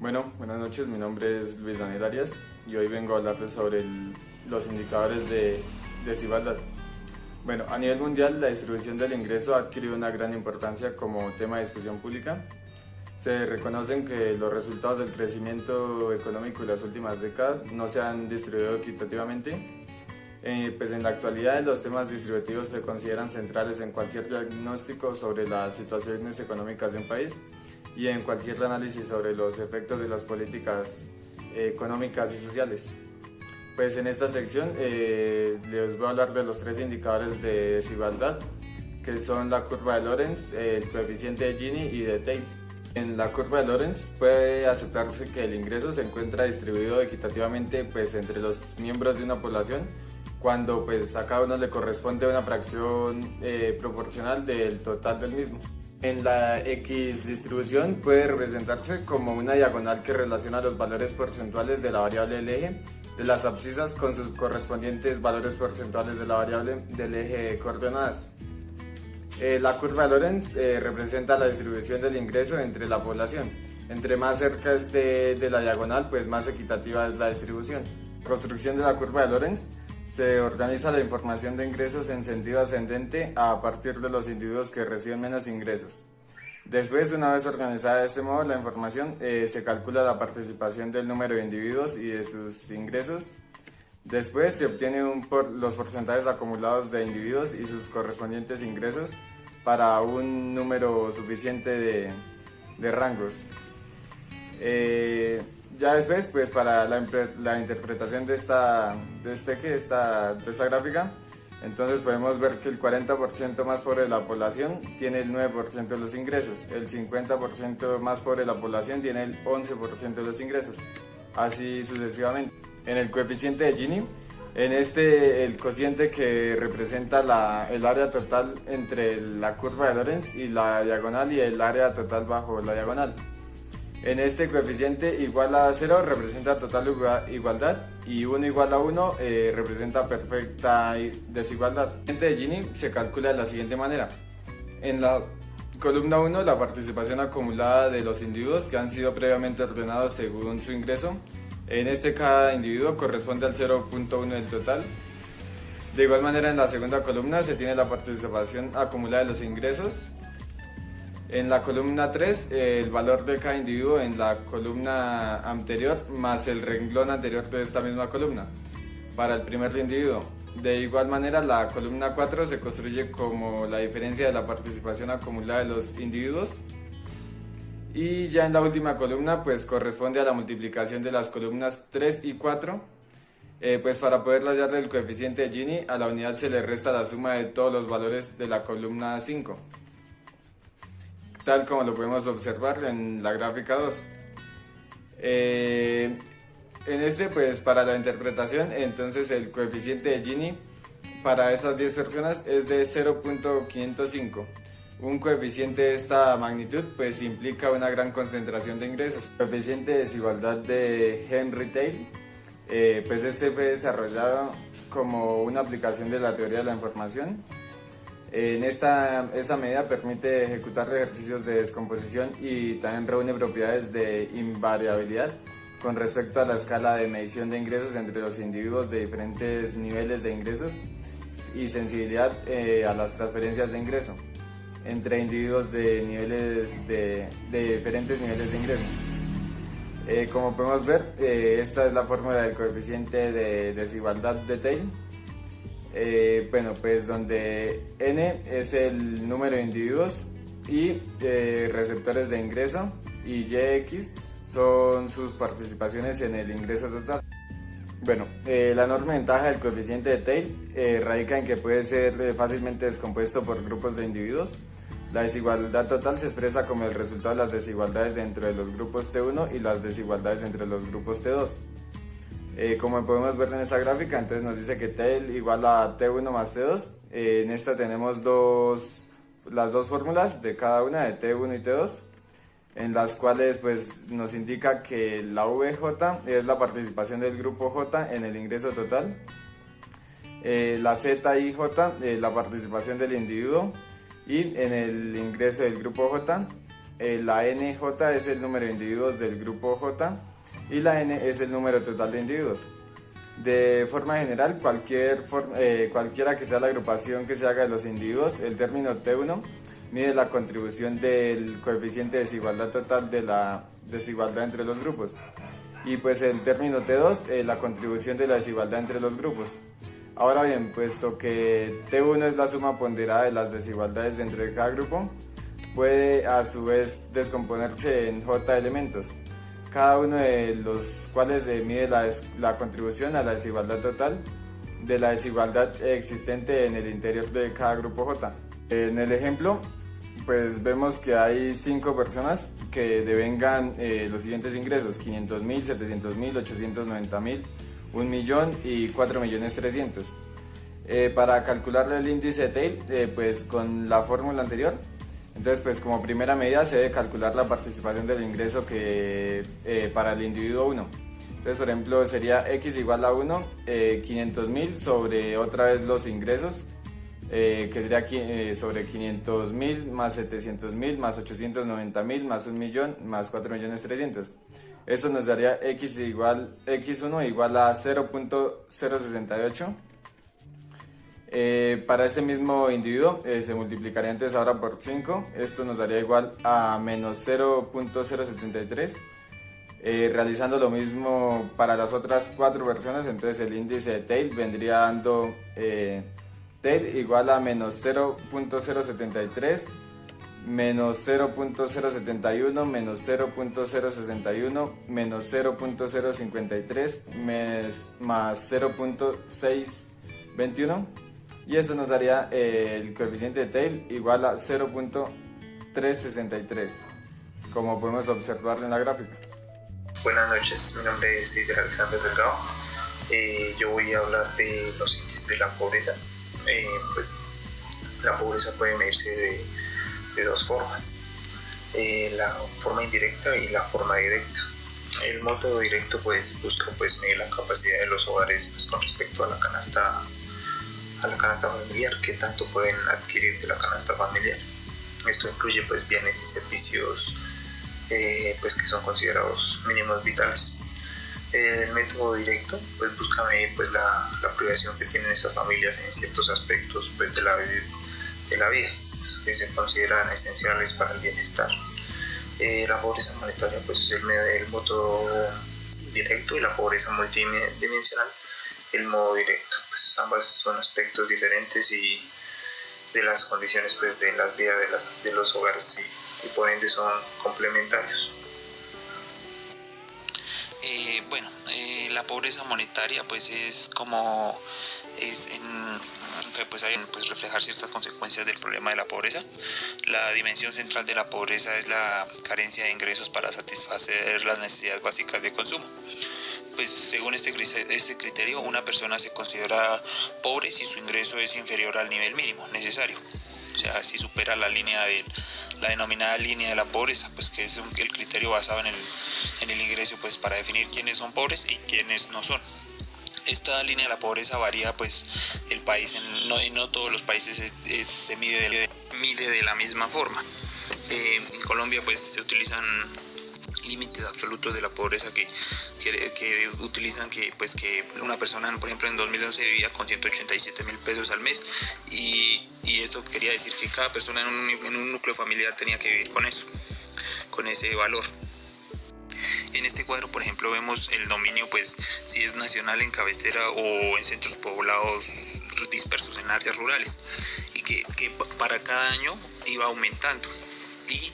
Bueno, buenas noches, mi nombre es Luis Daniel Arias y hoy vengo a hablarles sobre los indicadores de desigualdad. Bueno, a nivel mundial la distribución del ingreso ha adquirido una gran importancia como tema de discusión pública. Se reconocen que los resultados del crecimiento económico en las últimas décadas no se han distribuido equitativamente. Pues en la actualidad los temas distributivos se consideran centrales en cualquier diagnóstico sobre las situaciones económicas de un país y en cualquier análisis sobre los efectos de las políticas económicas y sociales. Pues en esta sección les voy a hablar de los tres indicadores de desigualdad, que son la curva de Lorenz, el coeficiente de Gini y de Taylor. En la curva de Lorenz puede aceptarse que el ingreso se encuentra distribuido equitativamente pues, entre los miembros de una población, cuando pues, a cada uno le corresponde una fracción proporcional del total del mismo. En la X distribución puede representarse como una diagonal que relaciona los valores porcentuales de la variable del eje de las abscisas con sus correspondientes valores porcentuales de la variable del eje de coordenadas. La curva de Lorenz representa la distribución del ingreso entre la población. Entre más cerca esté de la diagonal, pues más equitativa es la distribución. Construcción de la curva de Lorenz. Se organiza la información de ingresos en sentido ascendente a partir de los individuos que reciben menos ingresos. Después, una vez organizada de este modo la información, se calcula la participación del número de individuos y de sus ingresos. Después se obtienen los porcentajes acumulados de individuos y sus correspondientes ingresos para un número suficiente de rangos. Ya después, pues para la interpretación de esta gráfica, entonces podemos ver que el 40% más pobre de la población tiene el 9% de los ingresos, el 50% más pobre de la población tiene el 11% de los ingresos, así sucesivamente. En el coeficiente de Gini, el cociente que representa el área total entre la curva de Lorenz y la diagonal y el área total bajo la diagonal. En este coeficiente igual a 0 representa total igualdad y 1 igual a 1 representa perfecta desigualdad. El coeficiente de Gini se calcula de la siguiente manera. En la columna 1 la participación acumulada de los individuos que han sido previamente ordenados según su ingreso. Cada individuo corresponde al 0.1 del total. De igual manera en la segunda columna se tiene la participación acumulada de los ingresos. En la columna 3, el valor de cada individuo en la columna anterior más el renglón anterior de esta misma columna para el primer individuo. De igual manera, la columna 4 se construye como la diferencia de la participación acumulada de los individuos. Y ya en la última columna, pues corresponde a la multiplicación de las columnas 3 y 4. Pues para poder hallarle el coeficiente de Gini, a la unidad se le resta la suma de todos los valores de la columna 5. Tal como lo podemos observar en la gráfica 2. Pues para la interpretación, entonces el coeficiente de Gini para estas 10 personas es de 0.505. Un coeficiente de esta magnitud pues implica una gran concentración de ingresos. El coeficiente de desigualdad de Henry Taylor, pues fue desarrollado como una aplicación de la teoría de la información. Esta medida permite ejecutar ejercicios de descomposición y también reúne propiedades de invariabilidad con respecto a la escala de medición de ingresos entre los individuos de diferentes niveles de ingresos y sensibilidad a las transferencias de ingreso entre individuos de diferentes niveles de ingreso. Como podemos ver, esta es la fórmula del coeficiente de desigualdad de Taylor. Pues donde N es el número de individuos y receptores de ingreso y YX son sus participaciones en el ingreso total. La enorme ventaja del coeficiente de Taylor radica en que puede ser fácilmente descompuesto por grupos de individuos. La desigualdad total se expresa como el resultado de las desigualdades dentro de los grupos T1 y las desigualdades entre los grupos T2. Como podemos ver en esta gráfica, entonces nos dice que T igual a T1 más T2. En esta tenemos las dos fórmulas de cada una, de T1 y T2, en las cuales pues, nos indica que la VJ es la participación del grupo J en el ingreso total, la Z y J la participación del individuo y en el ingreso del grupo J, la NJ es el número de individuos del grupo J y la N es el número total de individuos. De forma general, cualquiera que sea la agrupación que se haga de los individuos, el término T1 mide la contribución del coeficiente de desigualdad total de la desigualdad entre los grupos. Y pues el término T2, la contribución de la desigualdad entre los grupos. Ahora bien, puesto que T1 es la suma ponderada de las desigualdades dentro de cada grupo, puede a su vez descomponerse en J elementos, cada uno de los cuales mide la contribución a la desigualdad total de la desigualdad existente en el interior de cada grupo J. En el ejemplo, pues vemos que hay 5 personas que devengan los siguientes ingresos: 500.000, 700.000, 890.000, 1.000.000 y 4.300.000. Para calcularle el índice de Tail, pues con la fórmula anterior, entonces pues como primera medida se debe calcular la participación del ingreso para el individuo 1. Entonces, por ejemplo, sería x igual a 1, 500.000 sobre otra vez los ingresos, que sería sobre 500.000 más 700.000 más 890.000 más 1.000.000 más 4.300.000. Esto nos daría x1 igual a 0.068. Para este mismo individuo se multiplicaría entonces ahora por 5. Esto nos daría igual a menos 0.073. Realizando lo mismo para las otras 4 personas, entonces el índice de Tail vendría dando Tail igual a menos 0.073, menos 0.071, menos 0.061, menos 0.053, más 0.621, y eso nos daría el coeficiente de Tail igual a 0.363, como podemos observarlo en la gráfica. Buenas noches, mi nombre es Ider Alexander Delgado. Yo voy a hablar de los índices de la pobreza. Pues la pobreza puede medirse de 2 formas, la forma indirecta y la forma directa. El método directo pues busca medir la capacidad de los hogares pues, con respecto a la canasta familiar, qué tanto pueden adquirir de la canasta familiar. Esto incluye pues bienes y servicios pues que son considerados mínimos vitales. El método directo pues busca medir pues la privación que tienen estas familias en ciertos aspectos pues de la vida pues, que se consideran esenciales para el bienestar. La pobreza monetaria pues es el método directo, y la pobreza multidimensional el modo directo. Pues ambas son aspectos diferentes y de las condiciones pues de las vidas de los hogares y por ende son complementarios. La pobreza monetaria pues es como que pues hay pues reflejar ciertas consecuencias del problema de la pobreza. La dimensión central de la pobreza es la carencia de ingresos para satisfacer las necesidades básicas de consumo. Pues según este criterio, una persona se considera pobre si su ingreso es inferior al nivel mínimo necesario. O sea, si supera la denominada línea de la pobreza, pues que es el criterio basado en el ingreso pues para definir quiénes son pobres y quiénes no son. Esta línea de la pobreza varía pues el país, no todos los países se mide de la misma forma. En Colombia pues se utilizan límites absolutos de la pobreza que utilizan que una persona, por ejemplo, en 2011 vivía con 187.000 pesos al mes, y esto quería decir que cada persona en un núcleo familiar tenía que vivir con eso, con ese valor. En este cuadro, por ejemplo, vemos el dominio, pues si es nacional en cabecera o en centros poblados dispersos en áreas rurales, y que para cada año iba aumentando. Y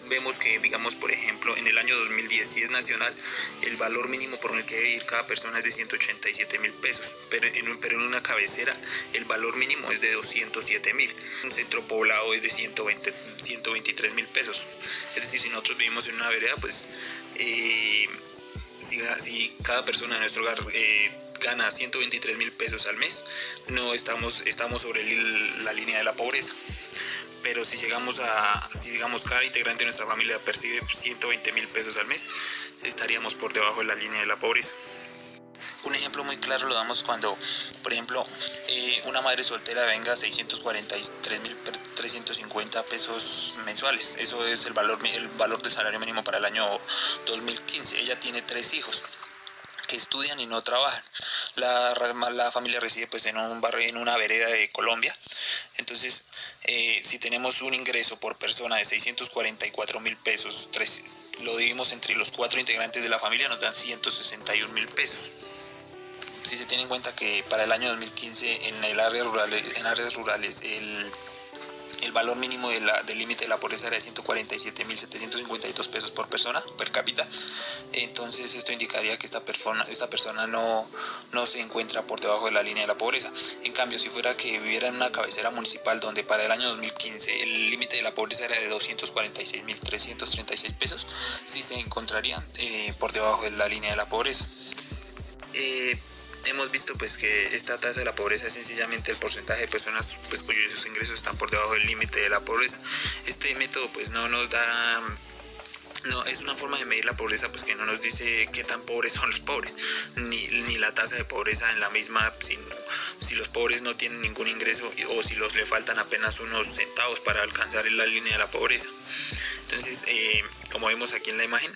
vemos que, digamos, por ejemplo, en el año 2010, si es nacional, el valor mínimo por el que debe vivir cada persona es de 187.000 pesos, pero en una cabecera el valor mínimo es de 207.000, un centro poblado es de 123.000 pesos. Es decir, si nosotros vivimos en una vereda, pues si cada persona de nuestro hogar gana 123.000 pesos al mes, no estamos sobre la línea de la pobreza. Pero si llegamos cada integrante de nuestra familia percibe 120.000 pesos al mes, estaríamos por debajo de la línea de la pobreza. Un ejemplo muy claro lo damos cuando, por ejemplo, una madre soltera venga a 643.350 pesos mensuales. Eso es el valor del salario mínimo para el año 2015. Ella tiene 3 hijos que estudian y no trabajan. La familia reside pues en un barrio, en una vereda de Colombia. Entonces, si tenemos un ingreso por persona de 644.000 pesos, lo dividimos entre los 4 integrantes de la familia, nos dan 161.000 pesos. Si se tiene en cuenta que para el año 2015 en áreas rurales el valor mínimo del límite de la pobreza era de 147.752 pesos por persona, per cápita, entonces esto indicaría que esta persona no se encuentra por debajo de la línea de la pobreza. En cambio, si fuera que viviera en una cabecera municipal donde para el año 2015 el límite de la pobreza era de 246.336 pesos, sí se encontrarían por debajo de la línea de la pobreza. Hemos visto pues que esta tasa de la pobreza es sencillamente el porcentaje de personas pues cuyos ingresos están por debajo del límite de la pobreza. Este método pues no es una forma de medir la pobreza pues que no nos dice qué tan pobres son los pobres, ni la tasa de pobreza en la misma, si los pobres no tienen ningún ingreso o si le faltan apenas unos centavos para alcanzar la línea de la pobreza. Entonces, como vemos aquí en la imagen,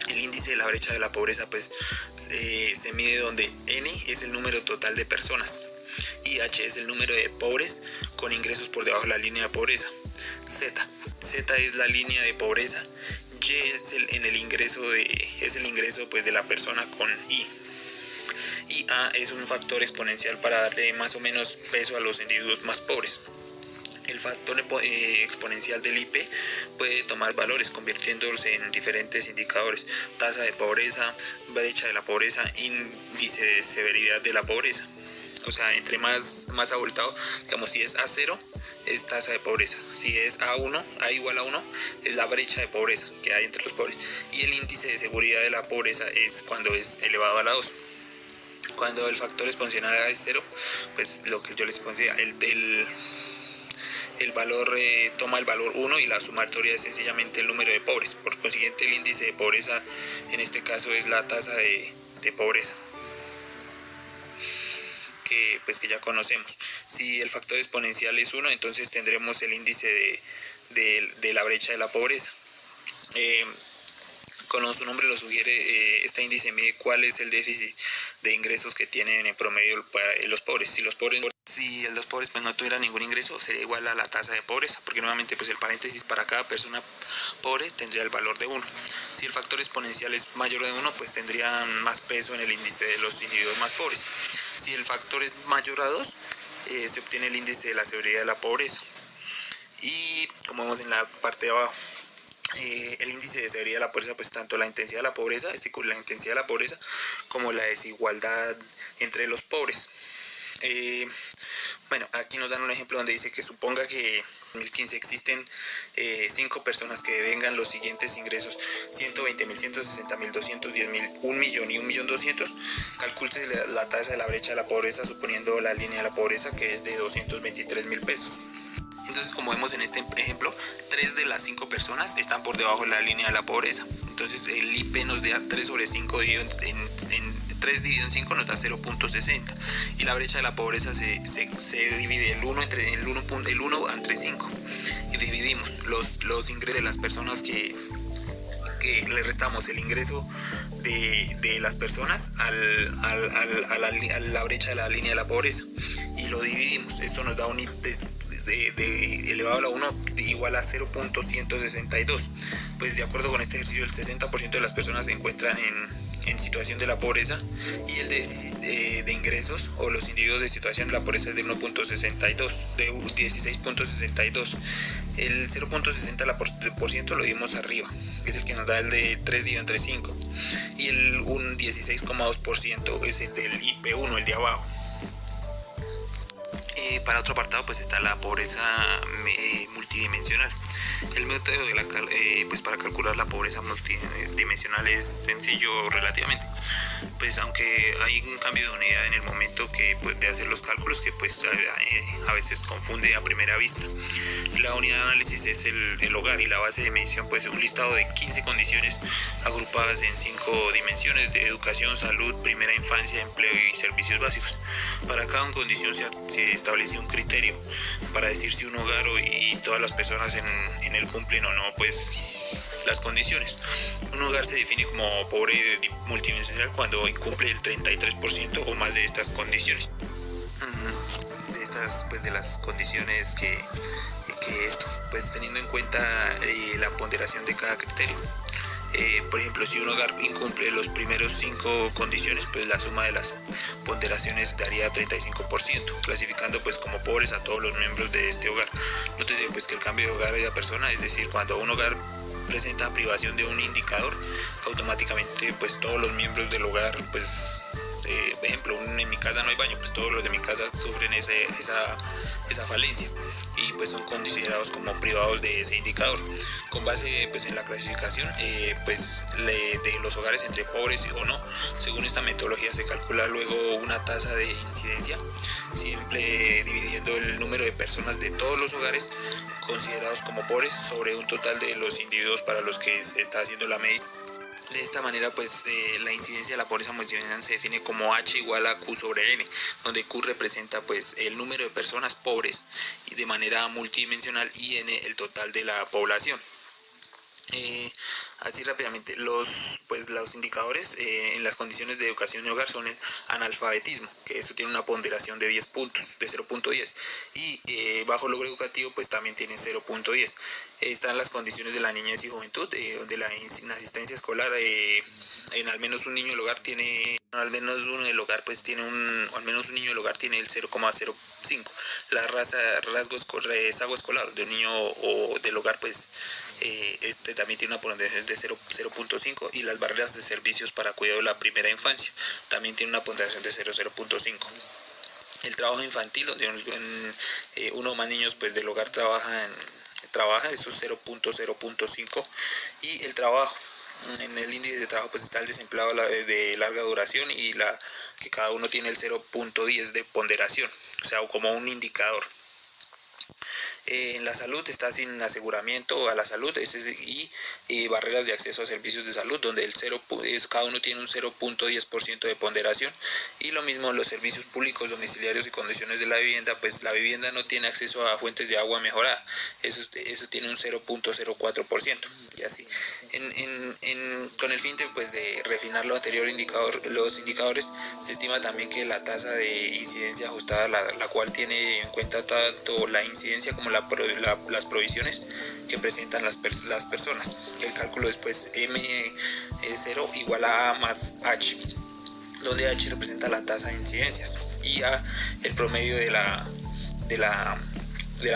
el índice de la brecha de la pobreza pues se mide donde N es el número total de personas y H es el número de pobres con ingresos por debajo de la línea de pobreza. Z es la línea de pobreza. Y es el ingreso pues de la persona con I. Y A es un factor exponencial para darle más o menos peso a los individuos más pobres. El factor exponencial del IP puede tomar valores convirtiéndose en diferentes indicadores: tasa de pobreza, brecha de la pobreza, índice de severidad de la pobreza. O sea, entre más abultado, digamos, si es A0 es tasa de pobreza, si es A1, A igual a 1 es la brecha de pobreza que hay entre los pobres, y el índice de seguridad de la pobreza es cuando es elevado a la 2. Cuando el factor exponencial es 0, pues lo que yo les decía, el valor toma el valor 1 y la sumatoria es sencillamente el número de pobres. Por consiguiente, el índice de pobreza en este caso es la tasa de pobreza que ya conocemos. Si el factor exponencial es 1, entonces tendremos el índice de la brecha de la pobreza. Como su nombre lo sugiere, este índice mide cuál es el déficit de ingresos que tienen en promedio los pobres. Si los pobres pues no tuvieran ningún ingreso, sería igual a la tasa de pobreza, porque nuevamente pues el paréntesis para cada persona pobre tendría el valor de 1. Si el factor exponencial es mayor de 1, pues tendría más peso en el índice de los individuos más pobres. Si el factor es mayor a 2, se obtiene el índice de la severidad de la pobreza. Y como vemos en la parte de abajo, el índice de severidad de la pobreza, pues tanto la intensidad de la pobreza, como la desigualdad entre los pobres. Bueno, aquí nos dan un ejemplo donde dice que suponga que en 2015 existen 5 personas que devengan los siguientes ingresos: 120.000, 160.000, 210.000, 1.000.000 y 1.200.000. Calcúlese la tasa de la brecha de la pobreza suponiendo la línea de la pobreza, que es de 223.000 pesos. Entonces, como vemos en este ejemplo, 3 de las 5 personas están por debajo de la línea de la pobreza. Entonces el IP nos da 3 sobre 5 dividido en 3 dividido en 5 nos da 0.60, y la brecha de la pobreza se divide el 1 entre 5, y dividimos los ingresos de las personas que le restamos el ingreso de las personas a la brecha de la línea de la pobreza y lo dividimos. Esto nos da un IP elevado a la 1 igual a 0.162. Pues de acuerdo con este ejercicio, el 60% de las personas se encuentran en situación de la pobreza, y el déficit de ingresos o los individuos de situación de la pobreza es de 16.62. El 0.60% lo vimos arriba, es el que nos da el de 3 dividido entre 5, y un 16.2% es el del IP1, el de abajo. Para otro apartado pues está la pobreza multidimensional. El método pues para calcular la pobreza multidimensional es sencillo relativamente. Pues aunque hay un cambio de unidad en el momento que pues, de hacer los cálculos que pues a veces confunde a primera vista. La unidad de análisis es el hogar y la base de medición pues un listado de 15 condiciones agrupadas en 5 dimensiones de educación, salud, primera infancia, empleo y servicios básicos. Para cada condición se establece un criterio para decir si un hogar y todas las personas en él cumplen o no pues las condiciones. Un hogar se define como pobre multidimensional cuando incumple el 33% o más de estas condiciones. De las condiciones que esto, pues teniendo en cuenta la ponderación de cada criterio. Por ejemplo, si un hogar incumple los primeros 5 condiciones, pues la suma de las ponderaciones daría 35%, clasificando pues como pobres a todos los miembros de este hogar. Nótese pues que el cambio de hogar de la persona, es decir, cuando un hogar presenta privación de un indicador, automáticamente pues todos los miembros del hogar, pues por ejemplo, en mi casa no hay baño, pues todos los de mi casa sufren esa falencia y pues son considerados como privados de ese indicador. Con base pues en la clasificación de los hogares entre pobres o no, según esta metodología se calcula luego una tasa de incidencia, siempre dividiendo el número de personas de todos los hogares considerados como pobres sobre un total de los individuos para los que se está haciendo la medida. De esta manera, pues la incidencia de la pobreza multidimensional se define como H igual a Q sobre N, donde Q representa pues el número de personas pobres y de manera multidimensional y N el total de la población. Así rápidamente, los indicadores en las condiciones de educación y hogar son el analfabetismo, que esto tiene una ponderación de 10 puntos, de 0.10, y bajo logro educativo pues también tiene 0.10. Están las condiciones de la niñez y juventud, donde la inasistencia escolar en al menos un niño del hogar tiene, al menos uno del hogar pues tiene al menos un niño del hogar tiene el 0.05. La rezago escolar de un niño o del hogar pues también tiene una ponderación de 0.5, y las barreras de servicios para cuidado de la primera infancia también tiene una ponderación de 0.5. El trabajo infantil, donde uno o más niños pues del hogar trabaja, eso es 0.5, y el trabajo, en el índice de trabajo pues está el desempleado de larga duración y que cada uno tiene el 0.10 de ponderación, o sea, como un indicador. En la salud está sin aseguramiento a la salud y barreras de acceso a servicios de salud, donde cada uno tiene un 0.10% de ponderación. Y lo mismo en los servicios públicos domiciliarios y condiciones de la vivienda, pues la vivienda no tiene acceso a fuentes de agua mejorada, eso tiene un 0.04%. Y así, con el fin de refinar los indicadores, se estima también que la tasa de incidencia ajustada, la cual tiene en cuenta tanto la incidencia como las provisiones que presentan las personas. El cálculo después M0 igual a A más H, donde H representa la tasa de incidencias y A el promedio de la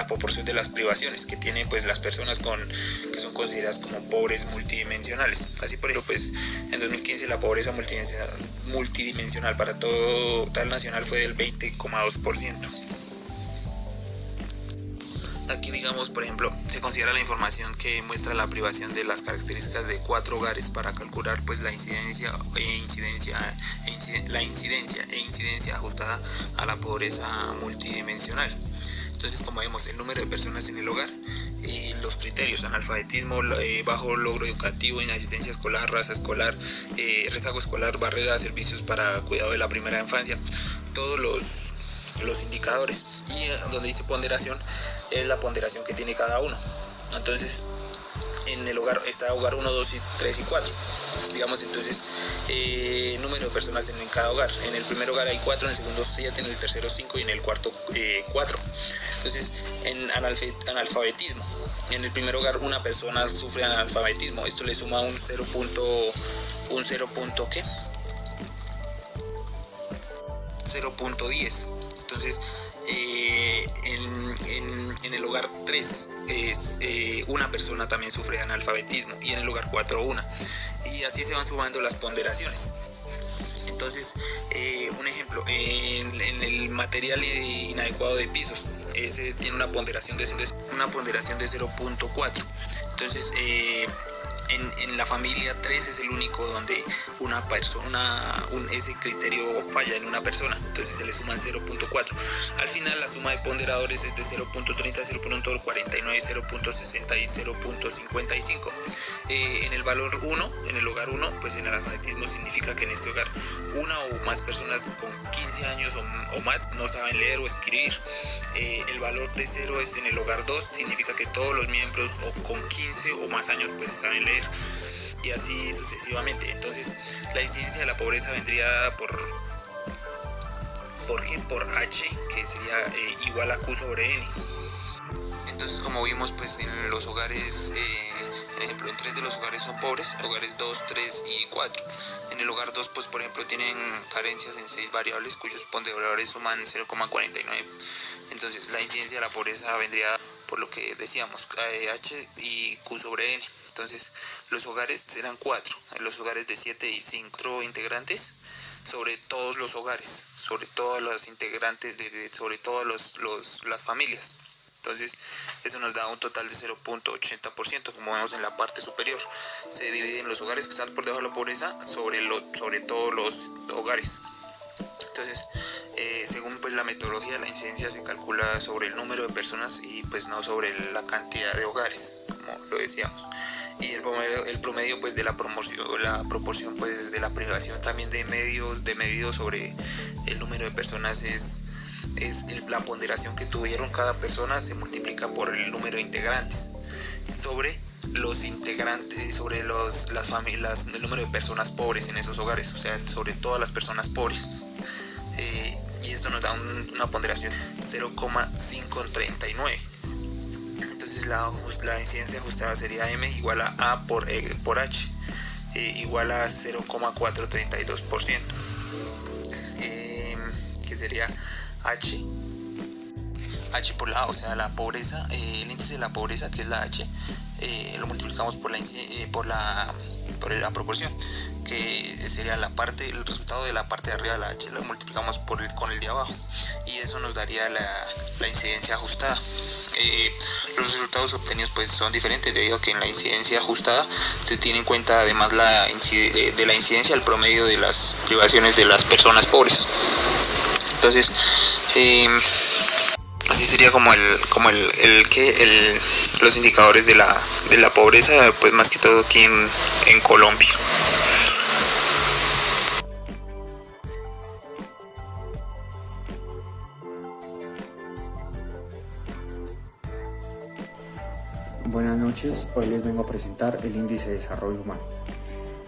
proporción de las privaciones que tienen pues las personas que son consideradas como pobres multidimensionales. Así, por ejemplo, pues en 2015 la pobreza multidimensional para todo tal nacional fue del 20,2%. Aquí, digamos, por ejemplo, se considera la información que muestra la privación de las características de 4 hogares para calcular pues la incidencia ajustada a la pobreza multidimensional. Entonces, como vemos, el número de personas en el hogar, los criterios: analfabetismo, bajo logro educativo, inasistencia escolar, rezago escolar, barrera de servicios para cuidado de la primera infancia, todos los indicadores. Y donde dice ponderación, es la ponderación que tiene cada uno. Entonces, en el hogar está hogar 1, 2, 3 y 4. Digamos, entonces, número de personas en cada hogar. En el primer hogar hay 4, en el segundo 7, en el tercero 5 y en el cuarto 4. Entonces, en analfabetismo, en el primer hogar una persona sufre analfabetismo. Esto le suma un 0.10. Entonces, en el hogar 3 una persona también sufre analfabetismo, y en el hogar 4 una, y así se van sumando las ponderaciones. Entonces, un ejemplo, en el material inadecuado de pisos, ese tiene una ponderación de 0.4. Entonces, En la familia 3 es el único donde una persona, ese criterio falla en una persona, entonces se le suman 0.4. Al final la suma de ponderadores es de 0.30, 0.49, 0.60 y 0.55. En el valor 1, en el hogar 1, pues en el analfabetismo significa que en este hogar una o más personas con 15 años o más no saben leer o escribir. El valor de 0 es en el hogar 2, significa que todos los miembros o con 15 o más años pues saben leer, y así sucesivamente. Entonces la incidencia de la pobreza vendría por H, que sería igual a Q sobre N. Entonces, como vimos, pues en los hogares, por ejemplo, en 3 de los hogares son pobres, hogares 2, 3 y 4. En el hogar 2, pues por ejemplo, tienen carencias en 6 variables cuyos ponderadores suman 0,49. Entonces la incidencia de la pobreza vendría por lo que decíamos, H y Q sobre N. Entonces los hogares serán 4, los hogares de 7 y 5 integrantes sobre todos los hogares, sobre todos los integrantes, sobre todas las familias. Entonces eso nos da un total de 0.80%, como vemos en la parte superior. Se dividen los hogares que están por debajo de la pobreza sobre todos los hogares. Entonces, según pues la metodología, la incidencia se calcula sobre el número de personas y pues no sobre la cantidad de hogares, como lo decíamos. Y el promedio pues de la proporción pues de la privación también de medio sobre el número de personas es la ponderación que tuvieron cada persona, se multiplica por el número de integrantes sobre los integrantes, sobre las familias, el número de personas pobres en esos hogares, o sea, sobre todas las personas pobres. Y esto nos da una ponderación 0,539. Entonces la incidencia ajustada sería M igual a por H, igual a 0,432%, que sería H por la A, o sea, la pobreza, el índice de la pobreza, que es la H, lo multiplicamos por la proporción, que sería el resultado de la parte de arriba de la H, lo multiplicamos con el de abajo, y eso nos daría la incidencia ajustada. Los resultados obtenidos pues son diferentes, debido a que en la incidencia ajustada se tiene en cuenta además de la incidencia el promedio de las privaciones de las personas pobres. Entonces así sería como los indicadores de la pobreza, pues más que todo aquí en Colombia. Buenas noches, hoy les vengo a presentar el Índice de Desarrollo Humano.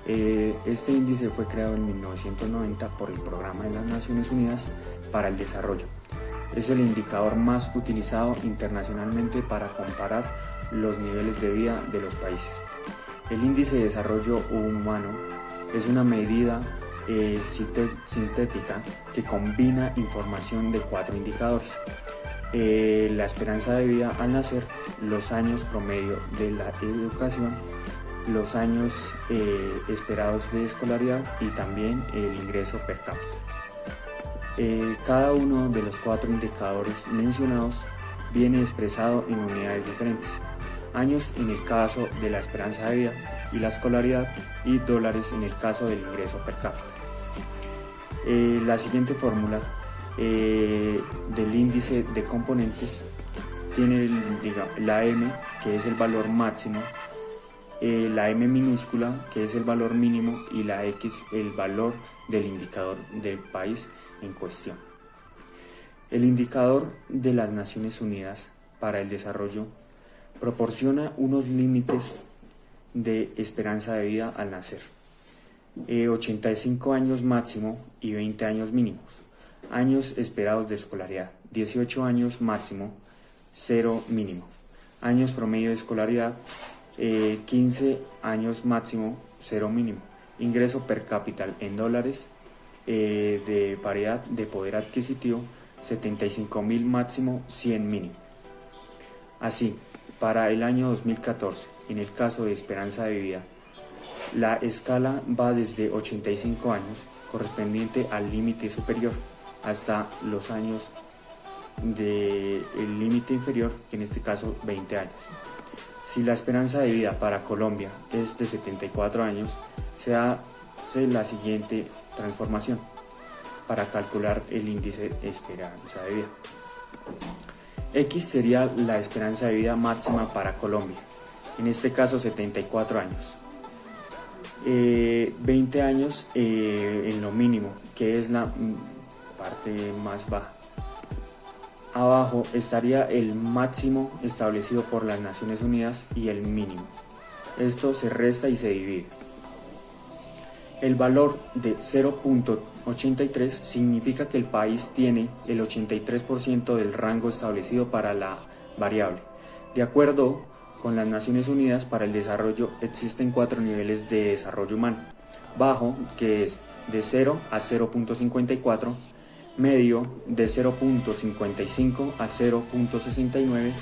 Este índice fue creado en 1990 por el Programa de las Naciones Unidas para el Desarrollo. Es el indicador más utilizado internacionalmente para comparar los niveles de vida de los países. El Índice de Desarrollo Humano es una medida sintética que combina información de 4 indicadores: la esperanza de vida al nacer, los años promedio de la educación, los años esperados de escolaridad y también el ingreso per cápita. Cada uno de los 4 indicadores mencionados viene expresado en unidades diferentes: años en el caso de la esperanza de vida y la escolaridad, y dólares en el caso del ingreso per cápita. La siguiente fórmula del índice de componentes tiene la M, que es el valor máximo, la M minúscula, que es el valor mínimo, y la X, el valor del indicador del país en cuestión. El indicador de las Naciones Unidas para el Desarrollo proporciona unos límites de esperanza de vida al nacer: 85 años máximo y 20 años mínimos. Años esperados de escolaridad: 18 años máximo, 0 mínimo. Años promedio de escolaridad: 15 años máximo, 0 mínimo. Ingreso per cápita en dólares de paridad de poder adquisitivo: 75.000 máximo, 100 mínimo. Así, para el año 2014, en el caso de esperanza de vida, la escala va desde 85 años, correspondiente al límite superior, hasta los años del límite inferior, que en este caso 20 años. Si la esperanza de vida para Colombia es de 74 años, se hace la siguiente transformación para calcular el índice de esperanza de vida. X sería la esperanza de vida máxima para Colombia, en este caso 74 años. 20 años en lo mínimo, que es la parte más baja. Abajo estaría el máximo establecido por las Naciones Unidas y el mínimo. Esto se resta y se divide. El valor de 0.83 significa que el país tiene el 83% del rango establecido para la variable. De acuerdo con las Naciones Unidas para el Desarrollo, existen 4 niveles de desarrollo humano. Bajo, que es de 0 a 0.54, medio de 0.55 a 0.69,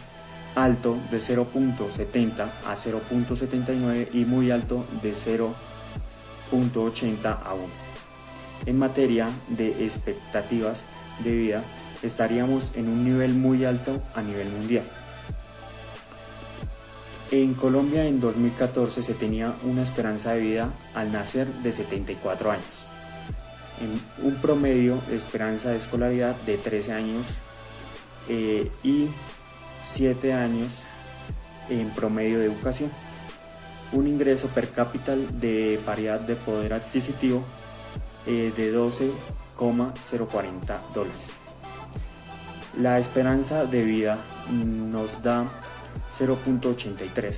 alto de 0.70 a 0.79 y muy alto de 0.80 a 1. En materia de expectativas de vida, estaríamos en un nivel muy alto a nivel mundial. En Colombia en 2014 se tenía una esperanza de vida al nacer de 74 años. En un promedio de esperanza de escolaridad de 13 años y 7 años en promedio de educación. Un ingreso per cápita de paridad de poder adquisitivo de $12,040. La esperanza de vida nos da 0.83.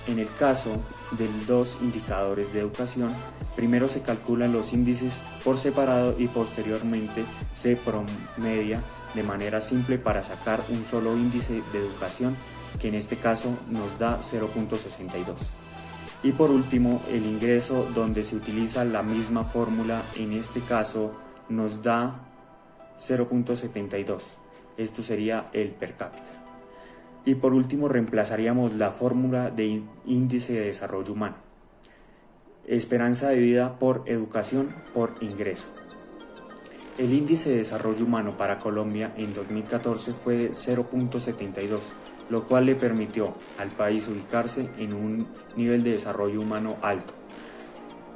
En el caso de los dos indicadores de educación, primero se calculan los índices por separado y posteriormente se promedia de manera simple para sacar un solo índice de educación, que en este caso nos da 0.62. Y por último, el ingreso, donde se utiliza la misma fórmula, en este caso nos da 0.72. Esto sería el per cápita. Y por último reemplazaríamos la fórmula de índice de desarrollo humano. Esperanza de vida por educación por ingreso. El índice de desarrollo humano para Colombia en 2014 fue de 0.72, lo cual le permitió al país ubicarse en un nivel de desarrollo humano alto.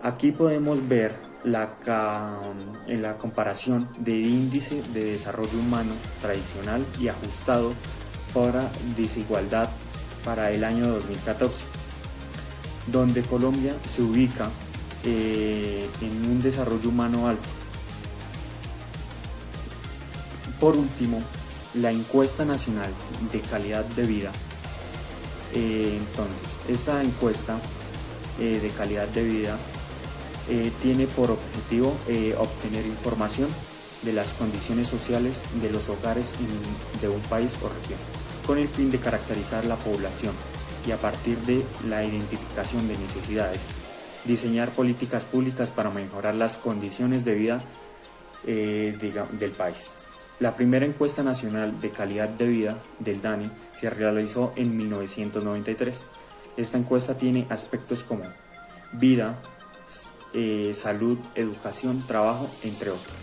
Aquí podemos ver en la comparación del índice de desarrollo humano tradicional y ajustado para desigualdad para el año 2014, donde Colombia se ubica en un desarrollo humano alto. Por último, la encuesta nacional de calidad de vida. Entonces, esta encuesta de calidad de vida tiene por objetivo obtener información de las condiciones sociales de los hogares de un país o región, con el fin de caracterizar la población y, a partir de la identificación de necesidades, diseñar políticas públicas para mejorar las condiciones de vida del país. La primera encuesta nacional de calidad de vida del DANE se realizó en 1993. Esta encuesta tiene aspectos como vida, salud, educación, trabajo, entre otros.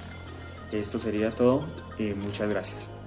Esto sería todo. Muchas gracias.